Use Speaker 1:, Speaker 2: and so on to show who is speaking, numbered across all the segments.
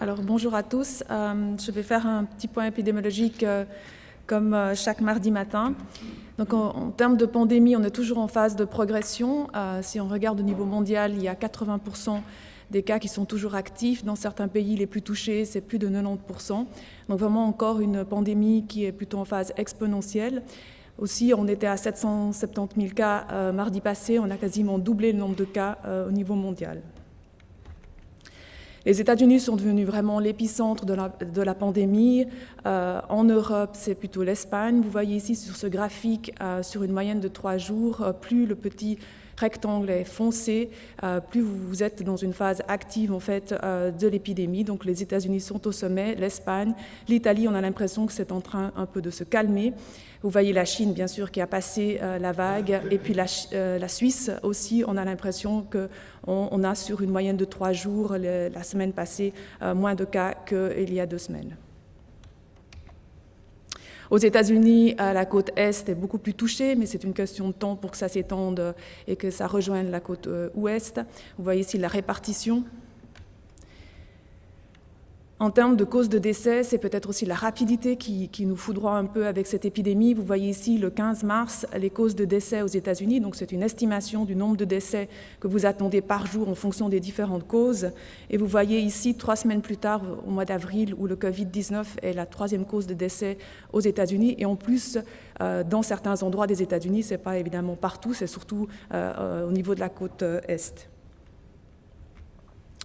Speaker 1: Alors bonjour à tous, je vais faire un petit point épidémiologique comme chaque mardi matin. Donc en termes de pandémie, on est toujours en phase de progression. Si on regarde au niveau mondial, il y a 80% des cas qui sont toujours actifs. Dans certains pays les plus touchés, c'est plus de 90%. Donc vraiment encore une pandémie qui est plutôt en phase exponentielle. Aussi, on était à 770 000 cas mardi passé, on a quasiment doublé le nombre de cas au niveau mondial. Les États-Unis sont devenus vraiment l'épicentre de la pandémie. En Europe, c'est plutôt l'Espagne. Vous voyez ici sur ce graphique, sur une moyenne de 3 jours, plus le petit rectangle est foncé, plus vous êtes dans une phase active en fait de l'épidémie. Donc les États-Unis sont au sommet, l'Espagne, l'Italie, on a l'impression que c'est en train un peu de se calmer. Vous voyez la Chine, bien sûr, qui a passé la vague, et puis la Suisse aussi, on a l'impression qu'on a sur une moyenne de 3 jours, la semaine passée, moins de cas qu'il y a 2 semaines. Aux États-Unis, la côte Est est beaucoup plus touchée, mais c'est une question de temps pour que ça s'étende et que ça rejoigne la côte Ouest. Vous voyez ici la répartition. En termes de causes de décès, c'est peut-être aussi la rapidité qui nous foudroie un peu avec cette épidémie. Vous voyez ici le 15 mars, les causes de décès aux États-Unis. Donc c'est une estimation du nombre de décès que vous attendez par jour en fonction des différentes causes. Et vous voyez ici, 3 semaines plus tard, au mois d'avril, où le Covid-19 est la 3e cause de décès aux États-Unis. Et en plus, dans certains endroits des États-Unis, ce n'est pas évidemment partout, c'est surtout au niveau de la côte Est.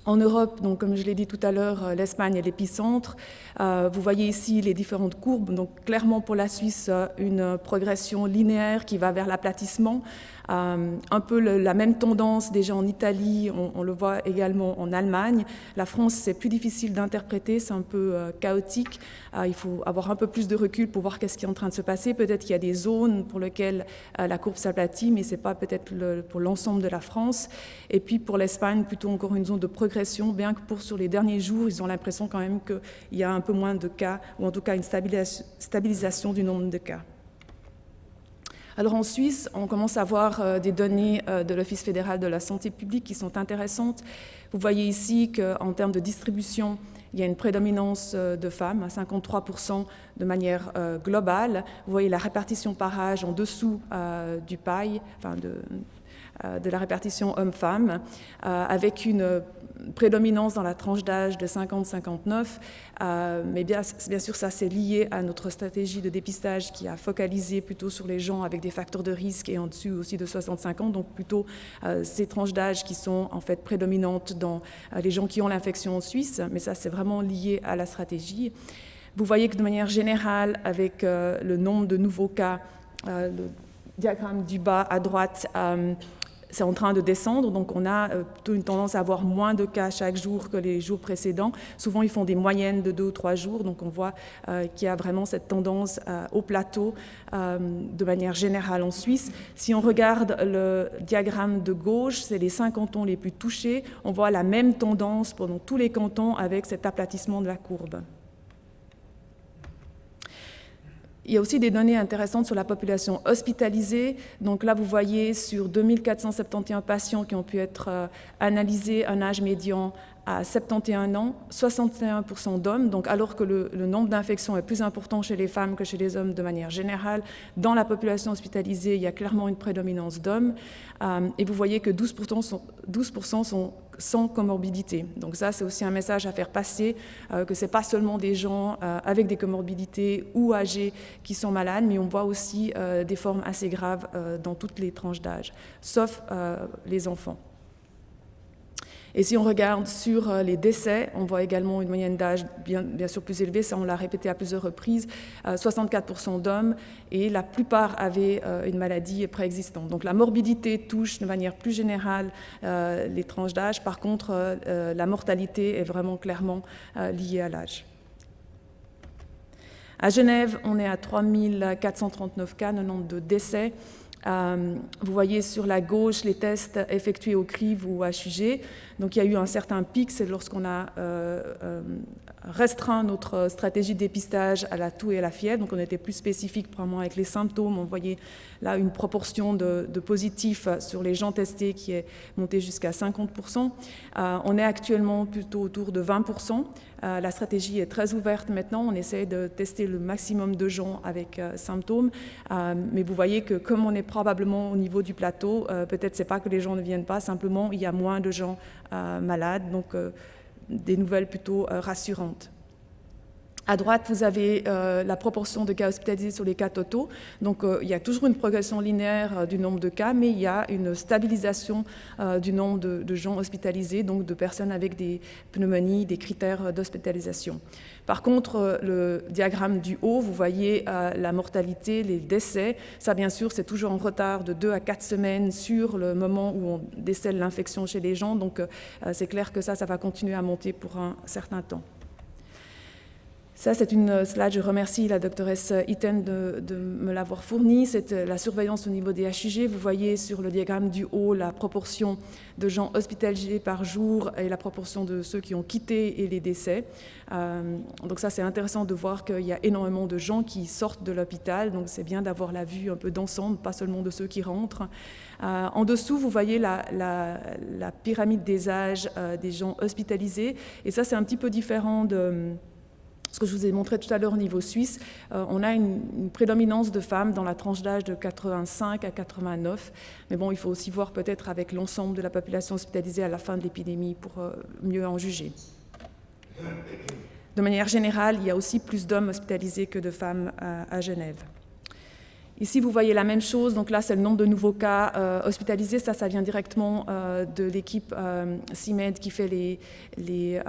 Speaker 1: En Europe, donc, comme je l'ai dit tout à l'heure, l'Espagne est l'épicentre. Vous voyez ici les différentes courbes. Donc, clairement pour la Suisse, une progression linéaire qui va vers l'aplatissement. Un peu la même tendance déjà en Italie, on le voit également en Allemagne. La France, c'est plus difficile d'interpréter, c'est un peu chaotique. Il faut avoir un peu plus de recul pour voir qu'est-ce qui est en train de se passer. Peut-être qu'il y a des zones pour lesquelles la courbe s'aplatit, mais ce n'est pas peut-être pour l'ensemble de la France. Et puis pour l'Espagne, plutôt encore une zone de progression, bien que sur les derniers jours, ils ont l'impression quand même qu'il y a un peu moins de cas, ou en tout cas une stabilisation du nombre de cas. Alors en Suisse, on commence à voir des données de l'Office fédéral de la santé publique qui sont intéressantes. Vous voyez ici qu'en termes de distribution, il y a une prédominance de femmes, à 53% de manière globale. Vous voyez la répartition par âge en dessous du paille, enfin de la répartition homme-femme, avec une prédominance dans la tranche d'âge de 50-59, mais bien sûr ça c'est lié à notre stratégie de dépistage qui a focalisé plutôt sur les gens avec des facteurs de risque et en dessous aussi de 65 ans, donc plutôt ces tranches d'âge qui sont en fait prédominantes dans les gens qui ont l'infection en Suisse, mais ça c'est vraiment lié à la stratégie. Vous voyez que de manière générale, avec le nombre de nouveaux cas, le diagramme du bas à droite, c'est en train de descendre, donc on a plutôt une tendance à avoir moins de cas chaque jour que les jours précédents. Souvent, ils font des moyennes de 2 ou 3 jours, donc on voit qu'il y a vraiment cette tendance au plateau de manière générale en Suisse. Si on regarde le diagramme de gauche, c'est les 5 cantons les plus touchés. On voit la même tendance pendant tous les cantons avec cet aplatissement de la courbe. Il y a aussi des données intéressantes sur la population hospitalisée. Donc là, vous voyez sur 2471 patients qui ont pu être analysés, un âge médian à 71 ans, 61% d'hommes. Donc alors que le nombre d'infections est plus important chez les femmes que chez les hommes de manière générale, dans la population hospitalisée, il y a clairement une prédominance d'hommes. Et vous voyez que 12% sont sans comorbidité. Donc ça, c'est aussi un message à faire passer, que ce n'est pas seulement des gens avec des comorbidités ou âgés qui sont malades, mais on voit aussi des formes assez graves dans toutes les tranches d'âge, sauf les enfants. Et si on regarde sur les décès, on voit également une moyenne d'âge bien sûr plus élevée, ça on l'a répété à plusieurs reprises, 64% d'hommes, et la plupart avaient une maladie préexistante. Donc la morbidité touche de manière plus générale les tranches d'âge, par contre la mortalité est vraiment clairement liée à l'âge. À Genève, on est à 3439 cas, 92 décès. Vous voyez sur la gauche les tests effectués au crive ou à HUG. Donc il y a eu un certain pic, c'est lorsqu'on a restreint notre stratégie de dépistage à la toux et à la fièvre. Donc on était plus spécifique probablement avec les symptômes. On voyait là une proportion de positifs sur les gens testés qui est montée jusqu'à 50%. On est actuellement plutôt autour de 20%. La stratégie est très ouverte maintenant. On essaie de tester le maximum de gens avec symptômes. Mais vous voyez que comme on est probablement au niveau du plateau, peut-être c'est pas que les gens ne viennent pas, simplement il y a moins de gens malades. Donc des nouvelles plutôt rassurantes. À droite, vous avez la proportion de cas hospitalisés sur les cas totaux. Donc, il y a toujours une progression linéaire du nombre de cas, mais il y a une stabilisation du nombre de gens hospitalisés, donc de personnes avec des pneumonies, des critères d'hospitalisation. Par contre, le diagramme du haut, vous voyez la mortalité, les décès. Ça, bien sûr, c'est toujours en retard de 2 à 4 semaines sur le moment où on décèle l'infection chez les gens. Donc, c'est clair que ça va continuer à monter pour un certain temps. Ça, c'est une slide, je remercie la doctoresse Itten de me l'avoir fournie. C'est la surveillance au niveau des HUG. Vous voyez sur le diagramme du haut la proportion de gens hospitalisés par jour et la proportion de ceux qui ont quitté et les décès. Donc ça, c'est intéressant de voir qu'il y a énormément de gens qui sortent de l'hôpital. Donc c'est bien d'avoir la vue un peu d'ensemble, pas seulement de ceux qui rentrent. En dessous, vous voyez la pyramide des âges des gens hospitalisés. Et ça, c'est un petit peu différent de ce que je vous ai montré tout à l'heure au niveau suisse. On a une prédominance de femmes dans la tranche d'âge de 85 à 89. Mais bon, il faut aussi voir peut-être avec l'ensemble de la population hospitalisée à la fin de l'épidémie pour mieux en juger. De manière générale, il y a aussi plus d'hommes hospitalisés que de femmes à Genève. Ici, vous voyez la même chose. Donc là, c'est le nombre de nouveaux cas hospitalisés. Ça vient directement de l'équipe CIMED qui fait les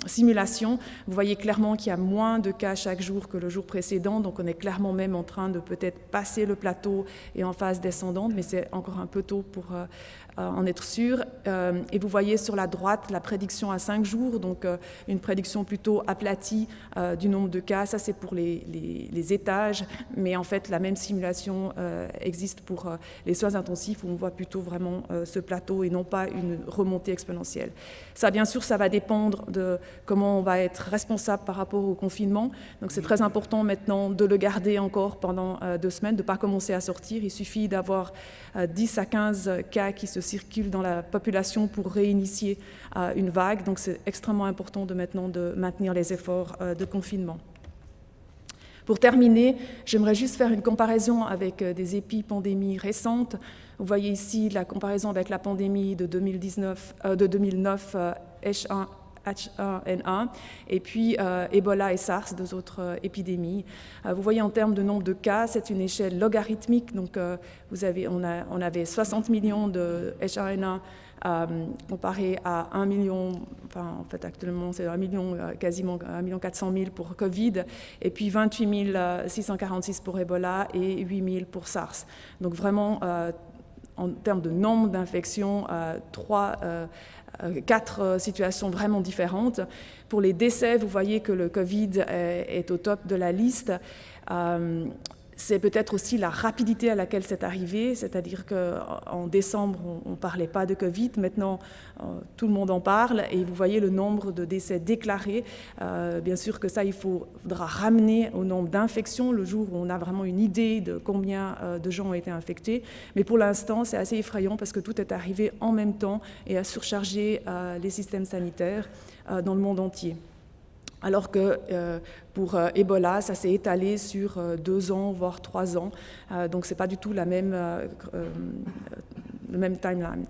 Speaker 1: simulations. Vous voyez clairement qu'il y a moins de cas chaque jour que le jour précédent. Donc on est clairement même en train de peut-être passer le plateau et en phase descendante, mais c'est encore un peu tôt pour en être sûr. Et vous voyez sur la droite la prédiction à 5 jours, donc une prédiction plutôt aplatie du nombre de cas. Ça, c'est pour les étages, mais en fait, la même simulation existe pour les soins intensifs où on voit plutôt vraiment ce plateau et non pas une remontée exponentielle. Ça, bien sûr, ça va dépendre de comment on va être responsable par rapport au confinement. Donc, c'est très important maintenant de le garder encore pendant 2 semaines, de ne pas commencer à sortir. Il suffit d'avoir 10 à 15 cas qui se circulent dans la population pour réinitier une vague. Donc, c'est extrêmement important de maintenant de maintenir les efforts de confinement. Pour terminer, j'aimerais juste faire une comparaison avec des épipandémies récentes. Vous voyez ici la comparaison avec la pandémie de 2009 H1N1 et puis Ebola et SARS, 2 autres épidémies. Vous voyez en termes de nombre de cas, c'est une échelle logarithmique. Donc on avait 60 millions de H1N1 comparé à 1 million, enfin en fait actuellement c'est 1 million, quasiment 1 400 000 pour Covid, et puis 28 646 pour Ebola et 8 000 pour SARS. Donc vraiment, en termes de nombre d'infections, 4 situations vraiment différentes. Pour les décès, vous voyez que le Covid est au top de la liste. C'est peut-être aussi la rapidité à laquelle c'est arrivé, c'est-à-dire qu'en décembre, on ne parlait pas de Covid. Maintenant, tout le monde en parle et vous voyez le nombre de décès déclarés. Bien sûr que ça, il faudra ramener au nombre d'infections le jour où on a vraiment une idée de combien de gens ont été infectés. Mais pour l'instant, c'est assez effrayant parce que tout est arrivé en même temps et a surchargé les systèmes sanitaires dans le monde entier. Alors que pour Ebola, ça s'est étalé sur 2 ans, voire 3 ans. Donc, ce n'est pas du tout le même timeline.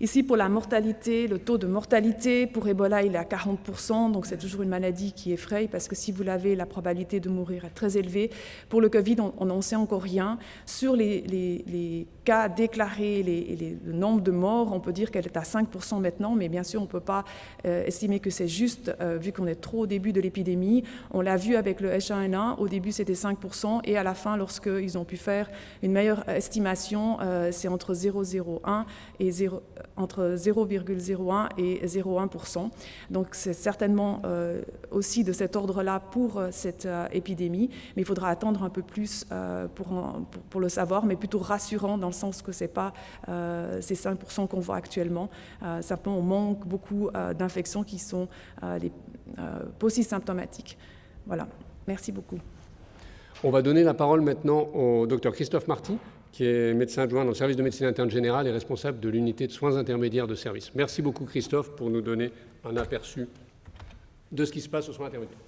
Speaker 1: Ici, pour la mortalité, le taux de mortalité, pour Ebola, il est à 40%, donc c'est toujours une maladie qui effraie, parce que si vous l'avez, la probabilité de mourir est très élevée. Pour le Covid, on n'en sait encore rien. Sur les cas déclarés et le nombre de morts, on peut dire qu'elle est à 5% maintenant, mais bien sûr, on ne peut pas estimer que c'est juste, vu qu'on est trop au début de l'épidémie. On l'a vu avec le H1N1, au début c'était 5%, et à la fin, lorsqu'ils ont pu faire une meilleure estimation, c'est entre 0,01 et entre 0,01 et 0,1%. Donc c'est certainement aussi de cet ordre-là pour cette épidémie, mais il faudra attendre un peu plus pour le savoir, mais plutôt rassurant dans le sens que ce n'est pas ces 5% qu'on voit actuellement. Simplement, on manque beaucoup d'infections qui sont les polysymptomatiques. Voilà, merci beaucoup.
Speaker 2: On va donner la parole maintenant au Dr Christophe Marty, qui est médecin adjoint dans le service de médecine interne générale et responsable de l'unité de soins intermédiaires de service. Merci beaucoup Christophe pour nous donner un aperçu de ce qui se passe aux soins intermédiaires.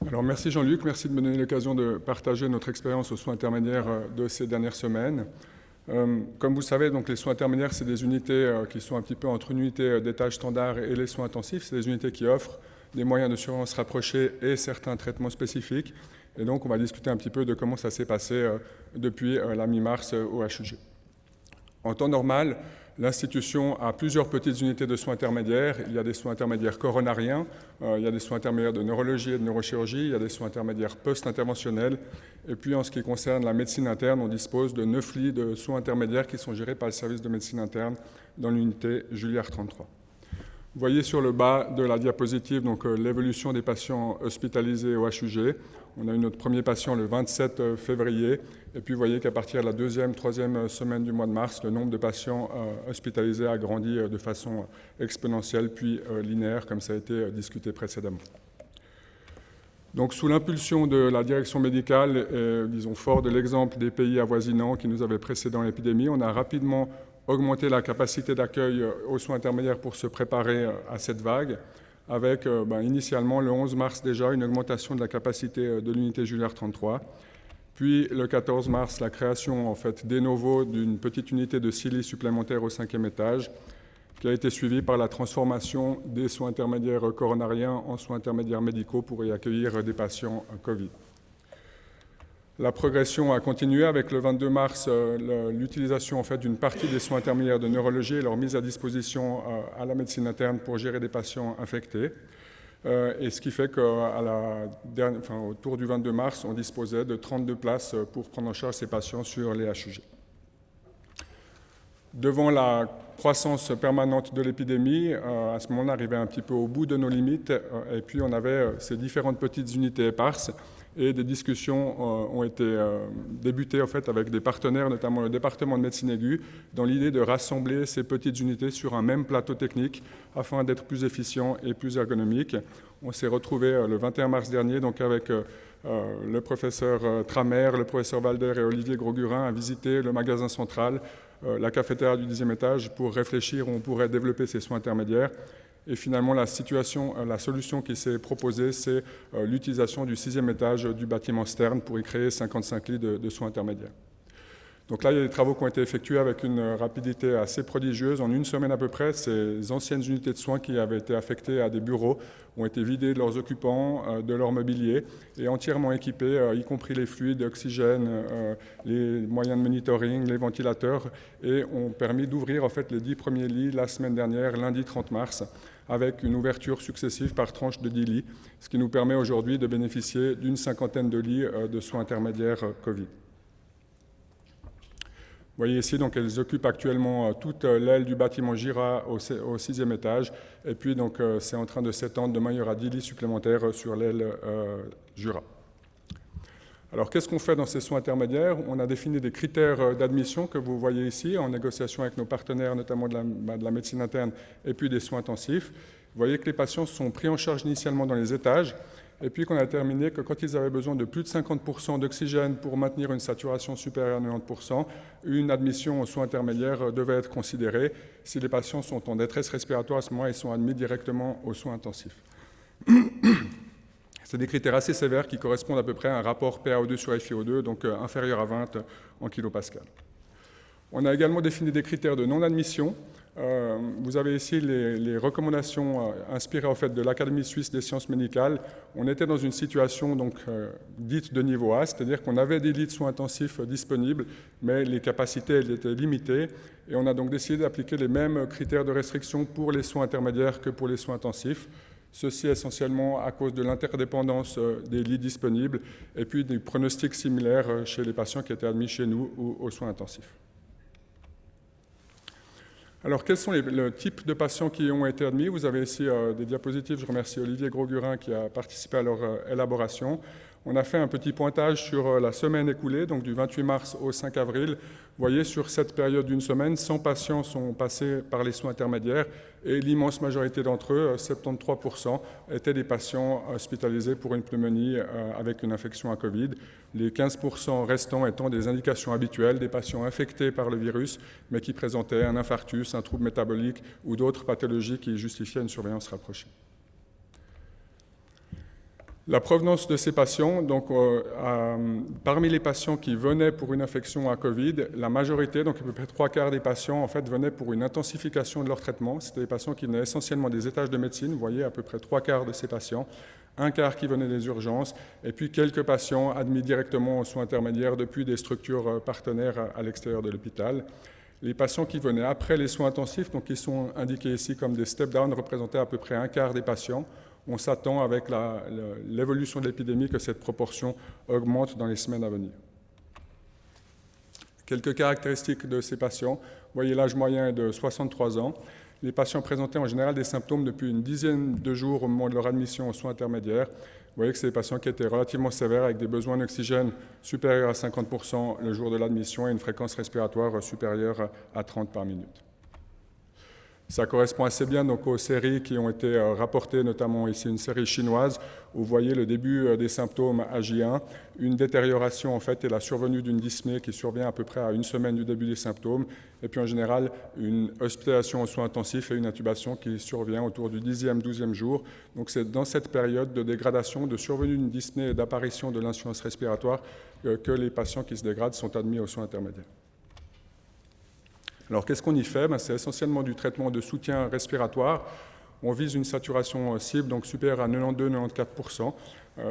Speaker 3: Alors merci Jean-Luc, merci de me donner l'occasion de partager notre expérience aux soins intermédiaires de ces dernières semaines. Comme vous le savez, donc, les soins intermédiaires, c'est des unités qui sont un petit peu entre une unité d'étage standard et les soins intensifs. C'est des unités qui offrent des moyens de surveillance rapprochés et certains traitements spécifiques. Et donc on va discuter un petit peu de comment ça s'est passé depuis la mi-mars au HUG. En temps normal, l'institution a plusieurs petites unités de soins intermédiaires. Il y a des soins intermédiaires coronariens, il y a des soins intermédiaires de neurologie et de neurochirurgie, il y a des soins intermédiaires post-interventionnels. Et puis en ce qui concerne la médecine interne, on dispose de 9 lits de soins intermédiaires qui sont gérés par le service de médecine interne dans l'unité Juliard 33. Vous voyez sur le bas de la diapositive donc, l'évolution des patients hospitalisés au HUG. On a eu notre premier patient le 27 février. Et puis vous voyez qu'à partir de la deuxième, troisième semaine du mois de mars, le nombre de patients hospitalisés a grandi de façon exponentielle puis linéaire, comme ça a été discuté précédemment. Donc sous l'impulsion de la direction médicale, disons fort de l'exemple des pays avoisinants qui nous avaient précédés dans l'épidémie, on a rapidement augmenter la capacité d'accueil aux soins intermédiaires pour se préparer à cette vague, avec initialement le 11 mars déjà une augmentation de la capacité de l'unité Juliard 33, puis le 14 mars la création en fait de novo d'une petite unité de 6 lits supplémentaires au 5e étage, qui a été suivie par la transformation des soins intermédiaires coronariens en soins intermédiaires médicaux pour y accueillir des patients Covid. La progression a continué avec le 22 mars l'utilisation en fait, d'une partie des soins intermédiaires de neurologie et leur mise à disposition à la médecine interne pour gérer des patients infectés. Et ce qui fait qu'autour du 22 mars, on disposait de 32 places pour prendre en charge ces patients sur les HUG. Devant la croissance permanente de l'épidémie, à ce moment-là, on arrivait un petit peu au bout de nos limites et puis on avait ces différentes petites unités éparses. Et des discussions ont été débutées en fait, avec des partenaires, notamment le département de médecine aiguë, dans l'idée de rassembler ces petites unités sur un même plateau technique afin d'être plus efficient et plus ergonomique. On s'est retrouvé le 21 mars dernier donc, avec le professeur Tramer, le professeur Valder et Olivier Grosgurin à visiter le magasin central, la cafétéria du 10e étage pour réfléchir où on pourrait développer ces soins intermédiaires. Et finalement, la solution qui s'est proposée, c'est l'utilisation du 6e étage du bâtiment Stern pour y créer 55 lits de soins intermédiaires. Donc là, il y a des travaux qui ont été effectués avec une rapidité assez prodigieuse. En une semaine à peu près, ces anciennes unités de soins qui avaient été affectées à des bureaux ont été vidées de leurs occupants, de leur mobilier et entièrement équipées, y compris les fluides, l'oxygène, les moyens de monitoring, les ventilateurs, et ont permis d'ouvrir en fait, les 10 premiers lits la semaine dernière, lundi 30 mars, avec une ouverture successive par tranche de 10 lits, ce qui nous permet aujourd'hui de bénéficier d'une 50aine de lits de soins intermédiaires Covid. Vous voyez ici, donc, elles occupent actuellement toute l'aile du bâtiment Gira au 6e étage, et puis donc c'est en train de s'étendre de manière à 10 lits supplémentaires sur l'aile Jura. Alors, qu'est-ce qu'on fait dans ces soins intermédiaires? On a défini des critères d'admission que vous voyez ici, en négociation avec nos partenaires, notamment de la médecine interne, et puis des soins intensifs. Vous voyez que les patients sont pris en charge initialement dans les étages, et puis qu'on a déterminé que quand ils avaient besoin de plus de 50% d'oxygène pour maintenir une saturation supérieure à 90%, une admission aux soins intermédiaires devait être considérée. Si les patients sont en détresse respiratoire, à ce moment-là, ils sont admis directement aux soins intensifs. C'est des critères assez sévères qui correspondent à peu près à un rapport PaO2 sur FiO2, donc inférieur à 20 en kilopascal. On a également défini des critères de non-admission. Vous avez ici les recommandations inspirées en fait, de l'Académie suisse des sciences médicales. On était dans une situation donc, dite de niveau A, c'est-à-dire qu'on avait des lits de soins intensifs disponibles, mais les capacités elles, étaient limitées. Et on a donc décidé d'appliquer les mêmes critères de restriction pour les soins intermédiaires que pour les soins intensifs. Ceci essentiellement à cause de l'interdépendance des lits disponibles et puis des pronostics similaires chez les patients qui étaient admis chez nous ou aux soins intensifs. Alors, quels sont le type de patients qui ont été admis? Vous avez ici des diapositives. Je remercie Olivier Grosgurin qui a participé à leur élaboration. On a fait un petit pointage sur la semaine écoulée, donc du 28 mars au 5 avril. Vous voyez, sur cette période d'une semaine, 100 patients sont passés par les soins intermédiaires et l'immense majorité d'entre eux, 73%, étaient des patients hospitalisés pour une pneumonie avec une infection à Covid. Les 15% restants étant des indications habituelles, des patients infectés par le virus, mais qui présentaient un infarctus, un trouble métabolique ou d'autres pathologies qui justifiaient une surveillance rapprochée. La provenance de ces patients, donc parmi les patients qui venaient pour une infection à Covid, la majorité, donc à peu près 3/4 des patients, en fait, venaient pour une intensification de leur traitement. C'était des patients qui venaient essentiellement des étages de médecine, vous voyez, à peu près 3/4 de ces patients, 1/4 qui venaient des urgences, et puis quelques patients admis directement aux soins intermédiaires depuis des structures partenaires à l'extérieur de l'hôpital. Les patients qui venaient après les soins intensifs, donc qui sont indiqués ici comme des step-down, représentaient à peu près 1/4 des patients. On s'attend avec l'évolution de l'épidémie que cette proportion augmente dans les semaines à venir. Quelques caractéristiques de ces patients. Vous voyez, l'âge moyen est de 63 ans. Les patients présentaient en général des symptômes depuis une dizaine de jours au moment de leur admission aux soins intermédiaires. Vous voyez que c'est des patients qui étaient relativement sévères avec des besoins d'oxygène supérieurs à 50% le jour de l'admission et une fréquence respiratoire supérieure à 30 par minute. Ça correspond assez bien donc aux séries qui ont été rapportées, notamment ici une série chinoise, où vous voyez le début des symptômes à J1, une détérioration en fait et la survenue d'une dyspnée qui survient à peu près à une semaine du début des symptômes, et puis en général une hospitalisation aux soins intensifs et une intubation qui survient autour du 10e, 12e jour. Donc c'est dans cette période de dégradation, de survenue d'une dyspnée et d'apparition de l'insuffisance respiratoire que les patients qui se dégradent sont admis aux soins intermédiaires. Alors, qu'est-ce qu'on y fait? C'est essentiellement du traitement de soutien respiratoire. On vise une saturation cible, donc supérieure à 92-94%.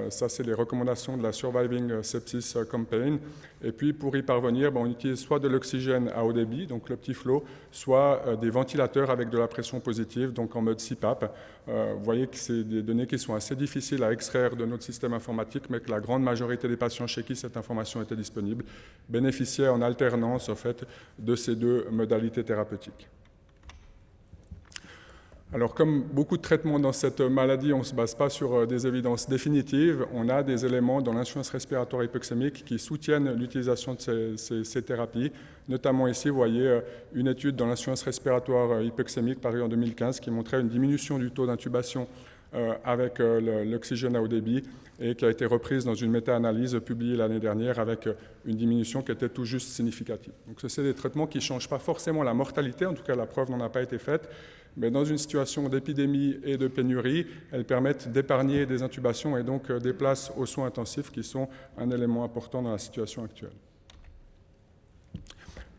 Speaker 3: Ça, c'est les recommandations de la Surviving Sepsis Campaign. Et puis, pour y parvenir, on utilise soit de l'oxygène à haut débit, donc le petit flot, soit des ventilateurs avec de la pression positive, donc en mode CPAP. Vous voyez que c'est des données qui sont assez difficiles à extraire de notre système informatique, mais que la grande majorité des patients chez qui cette information était disponible bénéficiaient en alternance, en fait, de ces deux modalités thérapeutiques. Alors, comme beaucoup de traitements dans cette maladie, on ne se base pas sur des évidences définitives. On a des éléments dans l'insuffisance respiratoire hypoxémique qui soutiennent l'utilisation de ces thérapies. Notamment ici, vous voyez une étude dans l'insuffisance respiratoire hypoxémique parue en 2015 qui montrait une diminution du taux d'intubation avec l'oxygène à haut débit et qui a été reprise dans une méta-analyse publiée l'année dernière avec une diminution qui était tout juste significative. Donc, ce sont des traitements qui ne changent pas forcément la mortalité, en tout cas la preuve n'en a pas été faite, mais dans une situation d'épidémie et de pénurie, elles permettent d'épargner des intubations et donc des places aux soins intensifs qui sont un élément important dans la situation actuelle.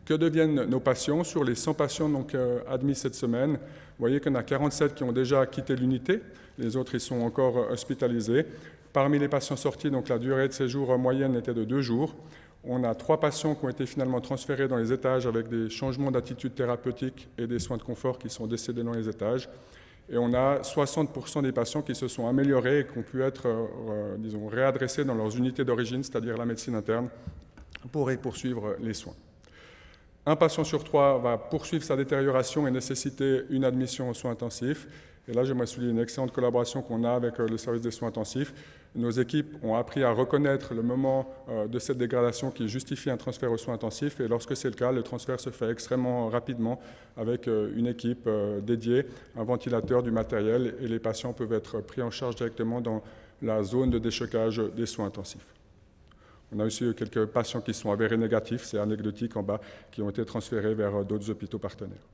Speaker 3: Que deviennent nos patients? Sur les 100 patients donc, admis cette semaine, vous voyez qu'il y en a 47 qui ont déjà quitté l'unité, les autres ils sont encore hospitalisés. Parmi les patients sortis, donc, la durée de séjour moyenne était de 2 jours. On a 3 patients qui ont été finalement transférés dans les étages avec des changements d'attitude thérapeutique et des soins de confort qui sont décédés dans les étages. Et on a 60% des patients qui se sont améliorés et qui ont pu être, disons, réadressés dans leurs unités d'origine, c'est-à-dire la médecine interne, pour y poursuivre les soins. Un patient sur 3 va poursuivre sa détérioration et nécessiter une admission aux soins intensifs. Et là, j'aimerais souligner une excellente collaboration qu'on a avec le service des soins intensifs. Nos équipes ont appris à reconnaître le moment de cette dégradation qui justifie un transfert aux soins intensifs. Et lorsque c'est le cas, le transfert se fait extrêmement rapidement avec une équipe dédiée, un ventilateur, du matériel, et les patients peuvent être pris en charge directement dans la zone de déchocage des soins intensifs. On a aussi quelques patients qui sont avérés négatifs, c'est anecdotique en bas, qui ont été transférés vers d'autres hôpitaux partenaires.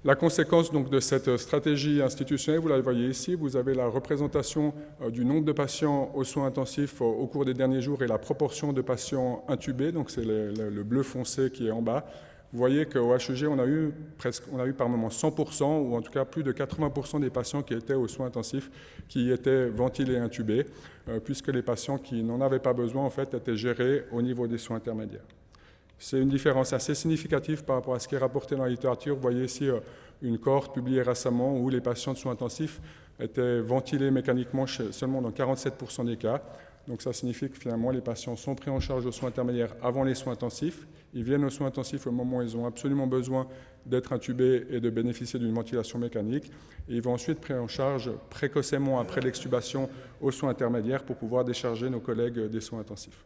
Speaker 3: La conséquence donc, de cette stratégie institutionnelle, vous la voyez ici, vous avez la représentation du nombre de patients aux soins intensifs au cours des derniers jours et la proportion de patients intubés, donc c'est le bleu foncé qui est en bas. Vous voyez qu'au HEG, on a eu par moment 100%, ou en tout cas plus de 80% des patients qui étaient aux soins intensifs qui étaient ventilés et intubés, puisque les patients qui n'en avaient pas besoin en fait, étaient gérés au niveau des soins intermédiaires. C'est une différence assez significative par rapport à ce qui est rapporté dans la littérature. Vous voyez ici une cohorte publiée récemment où les patients de soins intensifs étaient ventilés mécaniquement seulement dans 47% des cas, Donc ça signifie que finalement les patients sont pris en charge aux soins intermédiaires avant les soins intensifs. Ils viennent aux soins intensifs au moment où ils ont absolument besoin d'être intubés et de bénéficier d'une ventilation mécanique. Et ils vont ensuite pris en charge précocement après l'extubation aux soins intermédiaires pour pouvoir décharger nos collègues des soins intensifs.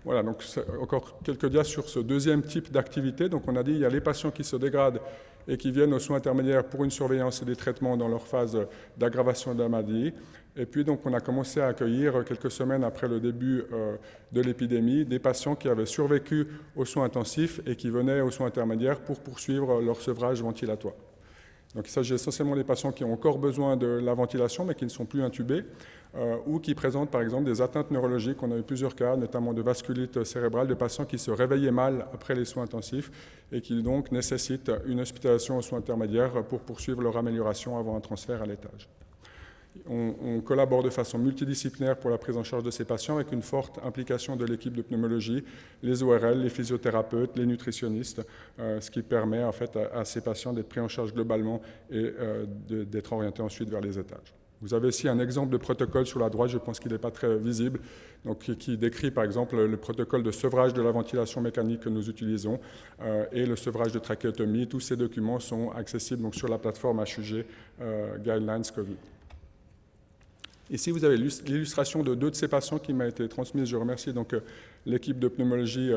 Speaker 3: Voilà, donc encore quelques dias sur ce deuxième type d'activité. Donc on a dit qu'il y a les patients qui se dégradent et qui viennent aux soins intermédiaires pour une surveillance et des traitements dans leur phase d'aggravation de la maladie. Et puis donc on a commencé à accueillir quelques semaines après le début de l'épidémie des patients qui avaient survécu aux soins intensifs et qui venaient aux soins intermédiaires pour poursuivre leur sevrage ventilatoire. Donc il s'agit essentiellement des patients qui ont encore besoin de la ventilation mais qui ne sont plus intubés ou qui présentent par exemple des atteintes neurologiques. On a eu plusieurs cas, notamment de vasculite cérébrale, de patients qui se réveillaient mal après les soins intensifs et qui donc nécessitent une hospitalisation aux soins intermédiaires pour poursuivre leur amélioration avant un transfert à l'étage. On collabore de façon multidisciplinaire pour la prise en charge de ces patients avec une forte implication de l'équipe de pneumologie, les ORL, les physiothérapeutes, les nutritionnistes, ce qui permet en fait à ces patients d'être pris en charge globalement et d'être orientés ensuite vers les étages. Vous avez ici un exemple de protocole sur la droite, je pense qu'il n'est pas très visible, donc qui décrit par exemple le protocole de sevrage de la ventilation mécanique que nous utilisons et le sevrage de trachéotomie. Tous ces documents sont accessibles donc, sur la plateforme HUG Guidelines COVID. Ici, vous avez l'illustration de deux de ces patients qui m'a été transmise. Je remercie donc l'équipe de pneumologie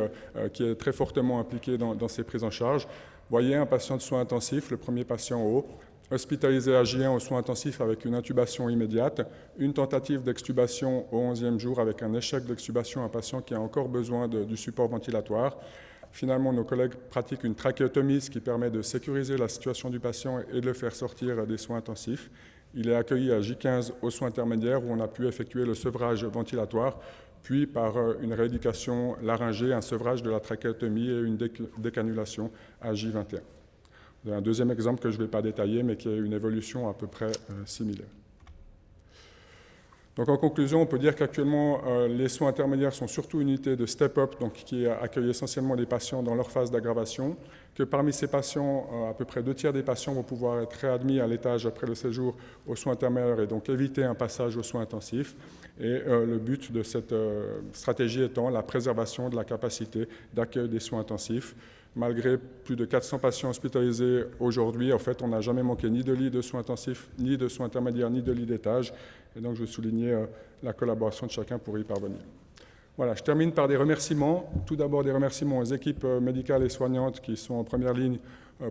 Speaker 3: qui est très fortement impliquée dans ces prises en charge. Vous voyez un patient de soins intensifs, le premier patient en haut, hospitalisé à J1 aux soins intensifs avec une intubation immédiate, une tentative d'extubation au 11e jour avec un échec d'extubation, un patient qui a encore besoin du support ventilatoire. Finalement, nos collègues pratiquent une trachéotomie, ce qui permet de sécuriser la situation du patient et de le faire sortir des soins intensifs. Il est accueilli à J15 aux soins intermédiaires où on a pu effectuer le sevrage ventilatoire, puis par une rééducation laryngée, un sevrage de la trachéotomie et une décanulation à J21. Vous avez un deuxième exemple que je ne vais pas détailler, mais qui est une évolution à peu près similaire. Donc en conclusion, on peut dire qu'actuellement, les soins intermédiaires sont surtout une unité de step-up, donc qui accueille essentiellement les patients dans leur phase d'aggravation, que parmi ces patients, à peu près 2/3 des patients vont pouvoir être réadmis à l'étage après le séjour aux soins intermédiaires et donc éviter un passage aux soins intensifs. Et le but de cette stratégie étant la préservation de la capacité d'accueil des soins intensifs. Malgré plus de 400 patients hospitalisés aujourd'hui, en fait, on n'a jamais manqué ni de lits de soins intensifs, ni de soins intermédiaires, ni de lits d'étage. Et donc, je veux souligner la collaboration de chacun pour y parvenir. Voilà, je termine par des remerciements. Tout d'abord, des remerciements aux équipes médicales et soignantes qui sont en première ligne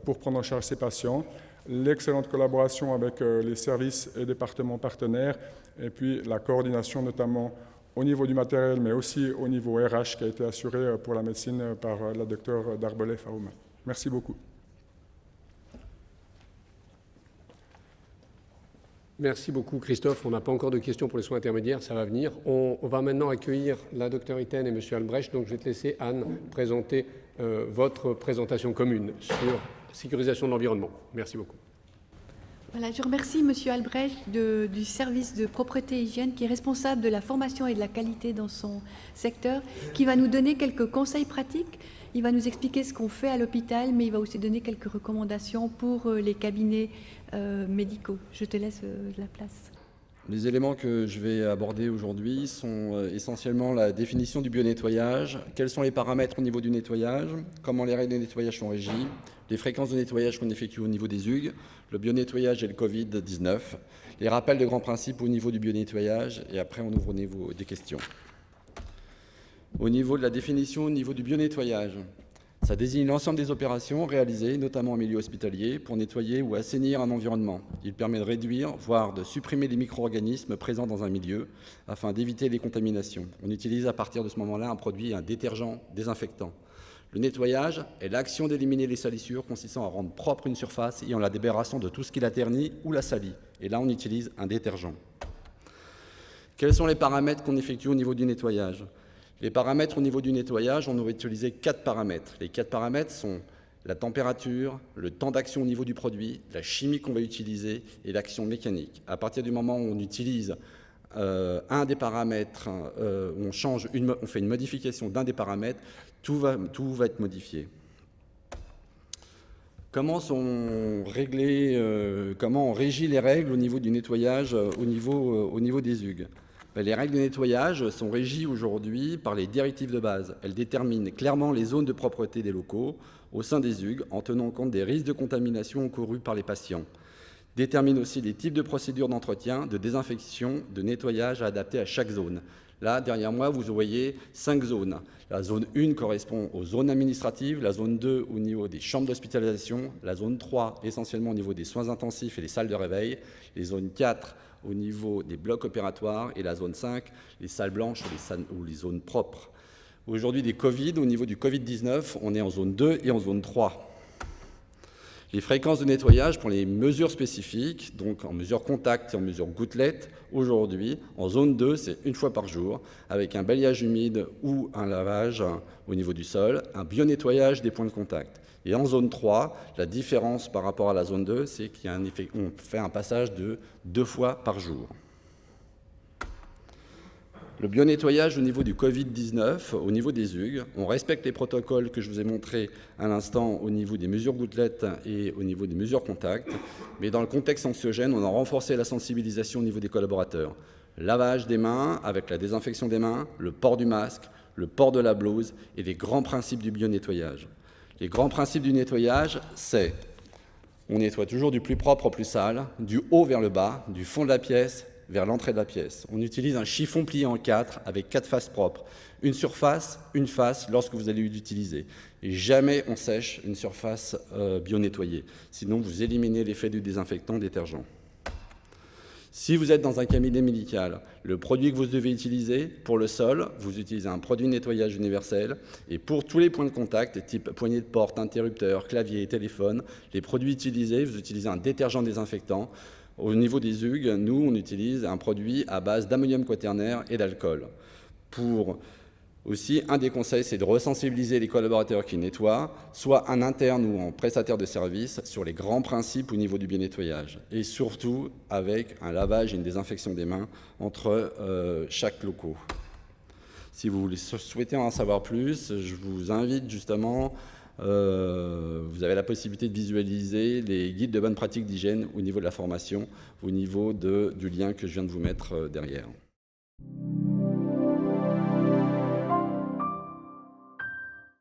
Speaker 3: pour prendre en charge ces patients. L'excellente collaboration avec les services et départements partenaires. Et puis, la coordination notamment au niveau du matériel, mais aussi au niveau RH qui a été assuré pour la médecine par la docteure Darbelay Faouma. Merci beaucoup.
Speaker 2: Merci beaucoup Christophe. On n'a pas encore de questions pour les soins intermédiaires, ça va venir. On va maintenant accueillir la docteure Itten et M. Albrecht. Donc je vais te laisser, Anne, présenter votre présentation commune sur la sécurisation de l'environnement. Merci beaucoup.
Speaker 4: Voilà, je remercie M. Albrecht du service de propreté et hygiène qui est responsable de la formation et de la qualité dans son secteur, qui va nous donner quelques conseils pratiques. Il va nous expliquer ce qu'on fait à l'hôpital, mais il va aussi donner quelques recommandations pour les cabinets médicaux. Je te laisse la place.
Speaker 5: Les éléments que je vais aborder aujourd'hui sont essentiellement la définition du bionettoyage, quels sont les paramètres au niveau du nettoyage, comment les règles de nettoyage sont régies, les fréquences de nettoyage qu'on effectue au niveau des hugues, le bionettoyage et le Covid-19, les rappels de grands principes au niveau du bionettoyage, et après on ouvre au niveau des questions. Au niveau de la définition, au niveau du bionettoyage, ça désigne l'ensemble des opérations réalisées, notamment en milieu hospitalier, pour nettoyer ou assainir un environnement. Il permet de réduire, voire de supprimer les micro-organismes présents dans un milieu, afin d'éviter les contaminations. On utilise à partir de ce moment-là un produit, un détergent désinfectant. Le nettoyage est l'action d'éliminer les salissures consistant à rendre propre une surface et en la débarrassant de tout ce qui la ternit ou la salit. Et là, on utilise un détergent. Quels sont les paramètres qu'on effectue au niveau du nettoyage ? Les paramètres au niveau du nettoyage, on aurait utilisé 4 paramètres. Les 4 paramètres sont la température, le temps d'action au niveau du produit, la chimie qu'on va utiliser et l'action mécanique. À partir du moment où on utilise un des paramètres, on fait une modification d'un des paramètres, tout va être modifié. Comment on régit les règles au niveau du nettoyage, au niveau des hugues ? Les règles de nettoyage sont régies aujourd'hui par les directives de base. Elles déterminent clairement les zones de propreté des locaux au sein des hugues en tenant compte des risques de contamination encourus par les patients. Déterminent aussi les types de procédures d'entretien, de désinfection, de nettoyage à adapter à chaque zone. Là, derrière moi, vous voyez 5 zones. La zone 1 correspond aux zones administratives, la zone 2 au niveau des chambres d'hospitalisation, la zone 3 essentiellement au niveau des soins intensifs et les salles de réveil, les zones 4 au niveau des blocs opératoires et la zone 5, les salles blanches ou les zones propres. Aujourd'hui, des Covid, au niveau du Covid-19, on est en zone 2 et en zone 3. Les fréquences de nettoyage pour les mesures spécifiques, donc en mesure contact et en mesure gouttelette, aujourd'hui, en zone 2, c'est 1 fois par jour, avec un balayage humide ou un lavage au niveau du sol, un bio-nettoyage des points de contact. Et en zone 3, la différence par rapport à la zone 2, c'est qu'on fait un passage de 2 fois par jour. Le bio-nettoyage au niveau du Covid-19, au niveau des hugues, on respecte les protocoles que je vous ai montrés à l'instant au niveau des mesures gouttelettes et au niveau des mesures contact, mais dans le contexte anxiogène, on a renforcé la sensibilisation au niveau des collaborateurs. Lavage des mains avec la désinfection des mains, le port du masque, le port de la blouse et les grands principes du bio-nettoyage. Les grands principes du nettoyage, c'est on nettoie toujours du plus propre au plus sale, du haut vers le bas, du fond de la pièce vers l'entrée de la pièce. On utilise un chiffon plié en 4 avec 4 faces propres. Une surface, une face lorsque vous allez l'utiliser. Et jamais on sèche une surface bio-nettoyée. Sinon, vous éliminez l'effet du désinfectant détergent. Si vous êtes dans un cabinet médical, le produit que vous devez utiliser, pour le sol, vous utilisez un produit de nettoyage universel. Et pour tous les points de contact, type poignée de porte, interrupteur, clavier, téléphone, les produits utilisés, vous utilisez un détergent désinfectant. Au niveau des hugues, nous, on utilise un produit à base d'ammonium quaternaire et d'alcool. Aussi, un des conseils, c'est de resensibiliser les collaborateurs qui nettoient, soit en interne ou en prestataire de service, sur les grands principes au niveau du bien nettoyage. Et surtout, avec un lavage et une désinfection des mains entre chaque locaux. Si vous souhaitez en savoir plus, je vous invite justement, vous avez la possibilité de visualiser les guides de bonne pratique d'hygiène au niveau de la formation, au niveau du lien que je viens de vous mettre derrière.